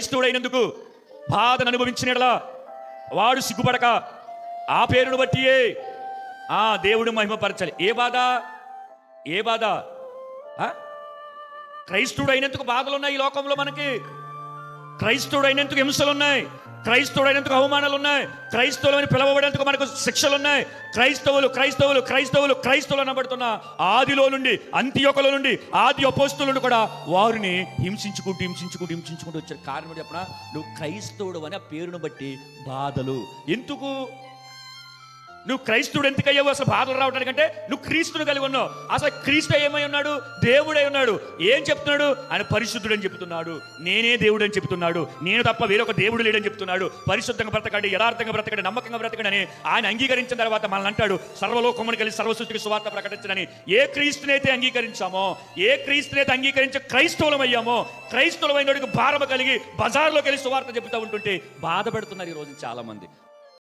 క్రైస్తవుడైనందుకు బాధను అనుభవించినట్లా వాడు సిగ్గుపడక ఆ పేరును బట్టియే దేవుడు మహిమపరచాలి. ఏ బాధ? క్రైస్తవుడైనందుకు బాధలు ఉన్నాయి ఈ లోకంలో. మనకి క్రైస్తవుడైనందుకు హింసలు ఉన్నాయి, క్రైస్తవుడైనందుకు అవమానాలు ఉన్నాయి, క్రైస్తవులని పిలవబడేందుకు మనకు శిక్షలు ఉన్నాయి. క్రైస్తవులు అనబడుతున్న ఆదిలో నుండి, అంత్యోకలో నుండి, ఆది అపోస్తలుల నుండి కూడా వారిని హింసించుకుంటూ వచ్చారు. కారణం చెప్పనా? నువ్వు క్రైస్తవుడు అని ఆ పేరును బట్టి బాధలు. ఎందుకు నువ్వు క్రైస్తవుడు ఎందుకయ్యావు? అసలు బాధలు రావడానికంటే నువ్వు క్రీస్తుని కలిగి ఉన్నావు. అసలు క్రీస్తు ఏమై ఉన్నాడు? దేవుడై ఉన్నాడు. ఏం చెప్తున్నాడు? ఆయన పరిశుద్ధుడు అని చెప్తున్నాడు. నేనే దేవుడు అని చెప్తున్నాడు. నేను తప్ప వేరొక దేవుడు లేడని చెప్తున్నాడు. పరిశుద్ధంగా బ్రతకండి, యథార్థంగా బ్రతకండి, నమ్మకంగా బ్రతకండి అని ఆయన అంగీకరించిన తర్వాత మనల్ని అంటాడు, సర్వలోకమును కలిసి సర్వసృష్టికి సువార్త ప్రకటించడని. ఏ క్రీస్తునైతే అంగీకరించామో, ఏ క్రీస్తునైతే అంగీకరించి క్రైస్తవులమయ్యామో, క్రైస్తవులమైనడికి భారమ కలిగి బజార్లోకి వెళ్ళి సువార్త చెబుతూ ఉంటుంటే బాధపడుతున్నారు ఈ రోజు చాలా మంది.